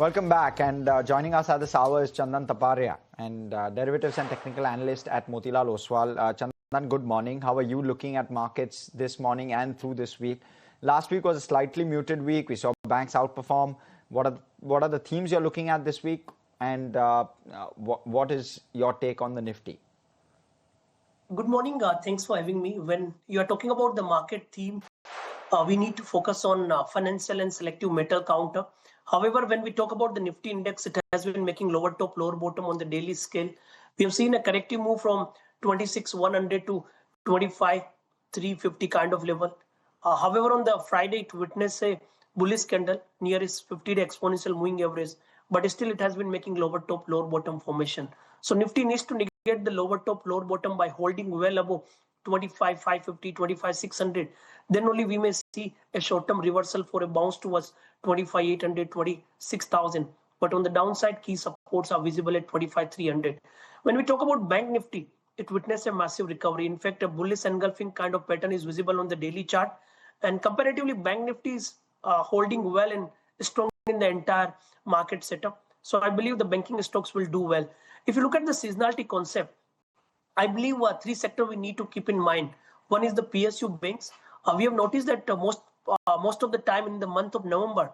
Welcome back, and joining us at this hour is Chandan Taparia, and derivatives and technical analyst at Motilal Oswal. Chandan, good morning. How are you looking at markets this morning and through this week? Last week was a slightly muted week. We saw banks outperform. What are the themes you're looking at this week, and what is your take on the Nifty? Good morning. Thanks for having me. When you are talking about the market theme, we need to focus on financial and selective metal counter. However, when we talk about the Nifty index, it has been making lower top, lower bottom on the daily scale. We have seen a corrective move from 26,100 to 25,350 kind of level. However, on the Friday, it witnessed a bullish candle near its 50-day exponential moving average, but still it has been making lower top, lower bottom formation. So Nifty needs to negate the lower top, lower bottom by holding well above 25,550, 25,600. Then only we may see a short-term reversal for a bounce towards 25,800, 26,000. But on the downside, key supports are visible at 25,300. When we talk about Bank Nifty, it witnessed a massive recovery. In fact, a bullish engulfing kind of pattern is visible on the daily chart. And comparatively, Bank Nifty is holding well and strong in the entire market setup. So I believe the banking stocks will do well. If you look at the seasonality concept, I believe three sectors we need to keep in mind. One is the PSU banks. We have noticed that most of the time in the month of November,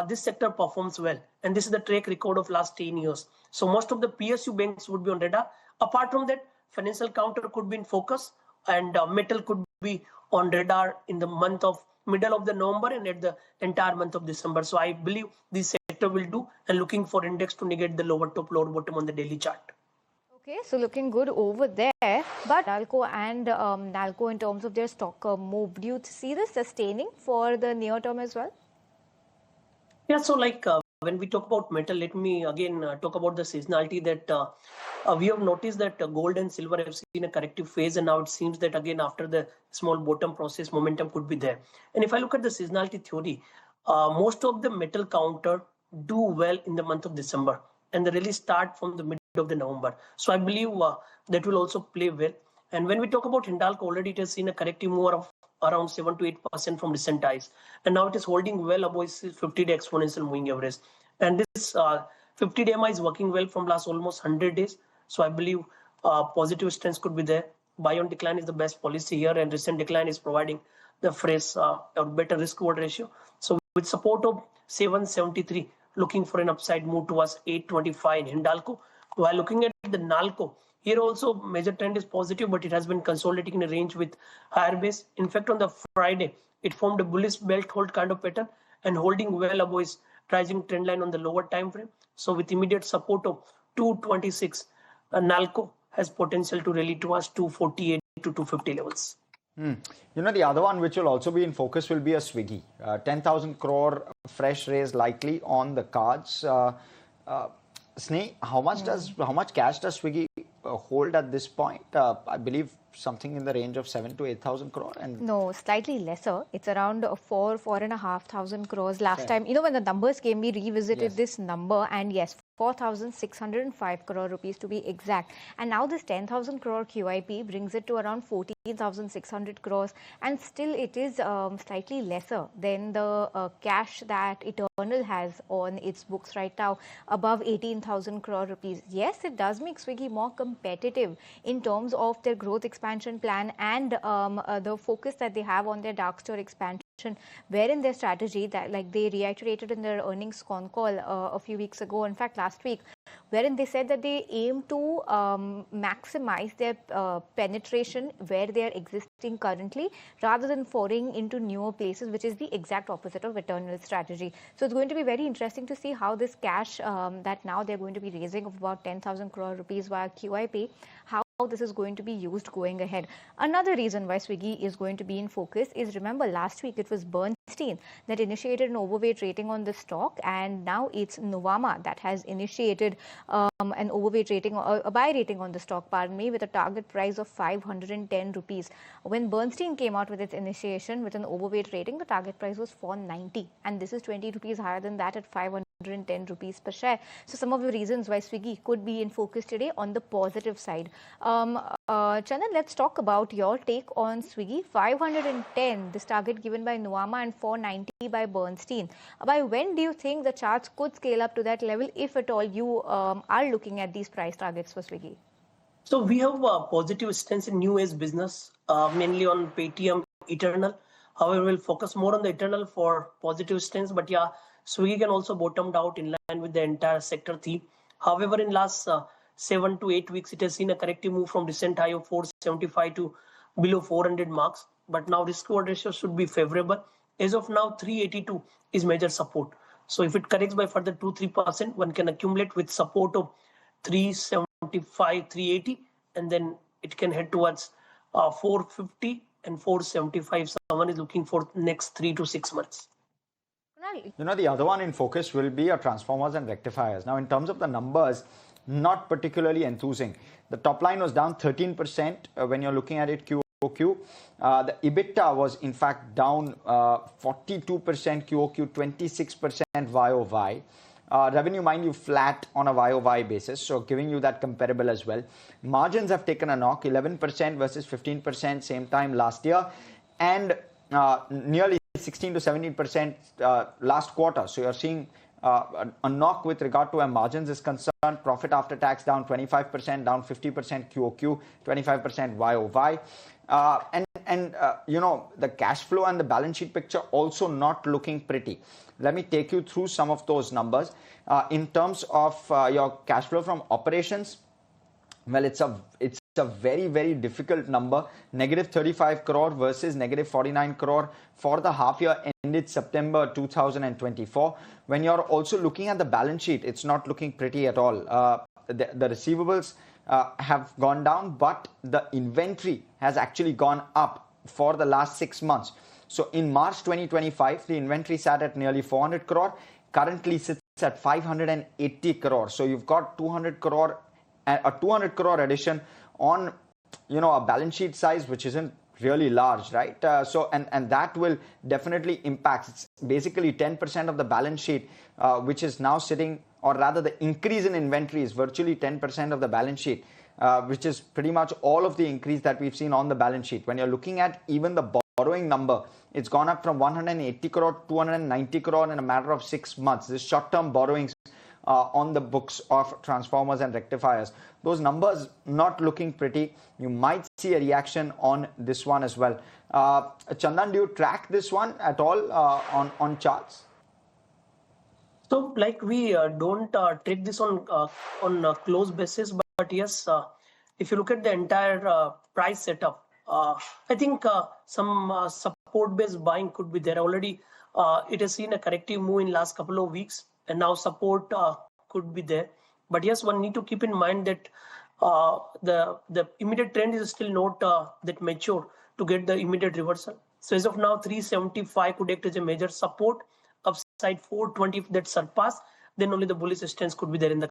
this sector performs well. And this is the track record of last 10 years. So most of the PSU banks would be on radar. Apart from that, financial counter could be in focus, and metal could be on radar in the month of middle of the November and at the entire month of December. So I believe this sector will do, and looking for index to negate the lower top, lower bottom on the daily chart. Okay, so looking good over there, but Nalco and Nalco in terms of their stock move, do you see this sustaining for the near term as well? Yeah, so when we talk about metal, let me again talk about the seasonality that we have noticed that gold and silver have seen a corrective phase, and now it seems that again after the small bottom process, momentum could be there. And if I look at the seasonality theory, most of the metal counter do well in the month of December, and they really start from the middle of the November. So I believe that will also play well. And when we talk about Hindalco, already it has seen a corrective move of around 7 to 8% from recent highs, and now it is holding well above its 50-day exponential moving average. And this 50-day MA is working well from last almost 100 days. So I believe positive stance could be there. Buy on decline is the best policy here, and recent decline is providing the fresh or better risk-reward ratio. So with support of 773, looking for an upside move towards 825 in Hindalco. While looking at the Nalco, here also major trend is positive, but it has been consolidating in a range with higher base. In fact, on the Friday, it formed a bullish belt hold kind of pattern and holding well above its rising trend line on the lower time frame. So with immediate support of 226, Nalco has potential to rally towards 248 to 250 levels. You know, the other one which will also be in focus will be a Swiggy. 10,000 crore fresh raise likely on the cards. Sneh, how much cash does Swiggy hold at this point? I believe something in the range of 7 to 8,000 crore. And no, slightly lesser. It's around 4,500 crores. Last time, when the numbers came, we revisited this number, and yes, 4,605 crore rupees to be exact. And now this 10,000 crore QIP brings it to around 14,600 crores, and still it is slightly lesser than the cash that Eternal has on its books right now, above 18,000 crore rupees. Yes, it does make Swiggy more competitive in terms of their growth expansion plan and the focus that they have on their dark store expansion, wherein their strategy that they reiterated in their earnings con call a few weeks ago, in fact last week, wherein they said that they aim to maximize their penetration where they are existing currently rather than foraying into newer places, which is the exact opposite of Eternal strategy. So it's going to be very interesting to see how this cash that now they're going to be raising of about 10,000 crore rupees via QIP, how this is going to be used going ahead. Another reason why Swiggy is going to be in focus is, remember last week it was Bernstein that initiated an overweight rating on the stock, and now it's Nuvama that has initiated an overweight rating or a buy rating on the stock, pardon me, with a target price of 510 rupees. When Bernstein came out with its initiation with an overweight rating, the target price was 490, and this is 20 rupees higher than that at 500. 110 rupees per share. So some of the reasons why Swiggy could be in focus today on the positive side. Chandan, let's talk about your take on Swiggy. 510, this target given by Nuama, and 490 by Bernstein. By when do you think the charts could scale up to that level, if at all you are looking at these price targets for Swiggy? So we have a positive stance in new age business, mainly on Paytm, Eternal. However, we'll focus more on the Eternal for positive stance. But yeah, Swiggy can also bottomed out in line with the entire sector theme. However, in last 7 to 8 weeks, it has seen a corrective move from recent high of 475 to below 400 marks. But now risk reward ratio should be favorable. As of now, 382 is major support. So if it corrects by further 2-3%, one can accumulate with support of 375, 380, and then it can head towards 450 and 475. Someone is looking for next 3 to 6 months. The other one in focus will be your transformers and rectifiers. Now, in terms of the numbers, not particularly enthusing. The top line was down 13% when you're looking at it QOQ. The EBITDA was in fact down 42% QOQ, 26% YOY. Revenue, mind you, flat on a YOY basis, so giving you that comparable as well. Margins have taken a knock, 11% versus 15% same time last year, and nearly 16 to 17% last quarter. So you're seeing a knock with regard to where margins is concerned. Profit after tax down 25%, down 50% QOQ, 25% YOY. The cash flow and the balance sheet picture also not looking pretty. Let me take you through some of those numbers. In terms of your cash flow from operations, well, it's a very, very difficult number. Negative 35 crore versus negative 49 crore for the half year ended September 2024. When you're also looking at the balance sheet, it's not looking pretty at all. The receivables have gone down, but the inventory has actually gone up for the last 6 months. So in March 2025, the inventory sat at nearly 400 crore, currently sits at 580 crore. So you've got 200 crore, a 200 crore addition on, a balance sheet size, which isn't really large, right? And that will definitely impact. It's basically 10% of the balance sheet, which is now sitting, or rather the increase in inventory is virtually 10% of the balance sheet, which is pretty much all of the increase that we've seen on the balance sheet. When you're looking at even the borrowing number, it's gone up from 180 crore to 290 crore in a matter of 6 months. This short-term borrowings on the books of transformers and rectifiers. Those numbers not looking pretty. You might see a reaction on this one as well. Chandan, do you track this one at all on charts? So, like, we don't track this on close basis, but yes, if you look at the entire price setup, I think some support-based buying could be there already. It has seen a corrective move in last couple of weeks, and now support could be there. But yes, one need to keep in mind that the immediate trend is still not that mature to get the immediate reversal. So as of now, 375 could act as a major support. Upside 420, if that surpass, then only the bullish stance could be there in the